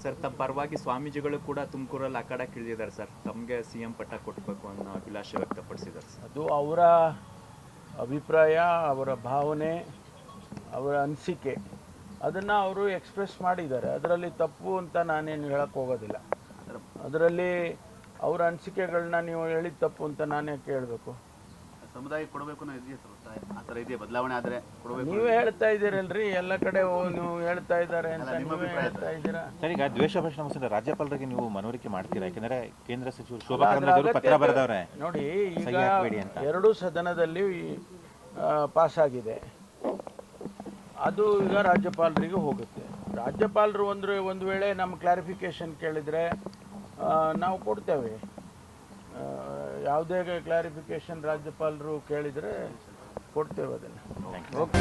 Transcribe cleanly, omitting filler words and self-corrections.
Sir ತಮ್ಮ ಪರವಾಗಿ ಸ್ವಾಮೀಜಿಗಳು ಕೂಡ ತುಮಕೂರಲ್ಲಿ ಅಖಾಡಕ್ಕಿಳಿದಿದ್ದಾರೆ ಸರ್, ತಮಗೆ CM ಪಟ್ಟ ಕೊಡಬೇಕು ಅನ್ನೋ ಅಭಿಲಾಷೆ ವ್ಯಕ್ತಪಡಿಸಿದ್ದಾರೆ ಸರ್. ಅದು ಅವರ ಅಭಿಪ್ರಾಯ, ಅವರ ಭಾವನೆ, ಅವರ ಅನಿಸಿಕೆ, ಅದನ್ನು ಅವರು ಎಕ್ಸ್ಪ್ರೆಸ್ ಮಾಡಿದ್ದಾರೆ. ಅದರಲ್ಲಿ ತಪ್ಪು ಅಂತ ನಾನೇನು ಹೇಳಕ್ಕೆ ಹೋಗೋದಿಲ್ಲ. ಅದರಲ್ಲಿ ಅವರ ಅನಿಸಿಕೆಗಳನ್ನ ನೀವು ಹೇಳಿದ ತಪ್ಪು ಅಂತ ನಾನೇ ಕೇಳಬೇಕು. ಸಮುದಾಯಕ್ಕೆ ಕೊಡಬೇಕು ಅನ್ನೋ ಇದೆಯಾ ಸರ್? ಆ ಥರ ಇದೆಯಾ? ಬದಲಾವಣೆ ಆದರೆ ಕೊಡಬೇಕು ನೀವೇ ಹೇಳ್ತಾ ಇದ್ದೀರಲ್ರಿ, ಎಲ್ಲ ಕಡೆ ನೀವು ಹೇಳ್ತಾ ಇದ್ದಾರೆ ಅಂತ ನೀವೇ ಹೇಳ್ತಾ ಇದ್ದೀರಾ. ಸರ್, ಈಗ ದ್ವೇಷ ಭಾಷಣ ಮುಗಿಸಿದ್ರೆ ರಾಜ್ಯಪಾಲರಿಗೆ ನೀವು ಮನವರಿಕೆ ಮಾಡ್ತೀರಾ? ಯಾಕಂದ್ರೆ ಕೇಂದ್ರ ಸಚಿವರು ಶೋಭಾ ಕರಂದ್ಲಾಜೆ ಅವರು ಪತ್ರ ಬರೆದವ್ರೆ. ನೋಡಿ, ಈಗ ಎರಡೂ ಸದನದಲ್ಲಿ ಪಾಸಾಗಿದೆ. ಅದು ಈಗ ರಾಜ್ಯಪಾಲರಿಗೆ ಹೋಗುತ್ತೆ. ರಾಜ್ಯಪಾಲರು ಒಂದು ವೇಳೆ ನಮ್ಮ ಕ್ಲಾರಿಫಿಕೇಶನ್ ಕೇಳಿದರೆ ನಾವು ಕೊಡ್ತೇವೆ. ಯಾವುದೇ ಕ್ಲಾರಿಫಿಕೇಶನ್ ರಾಜ್ಯಪಾಲರು ಕೇಳಿದರೆ ಕೊಡ್ತೇವೆ ಅದನ್ನು. ಓಕೆ.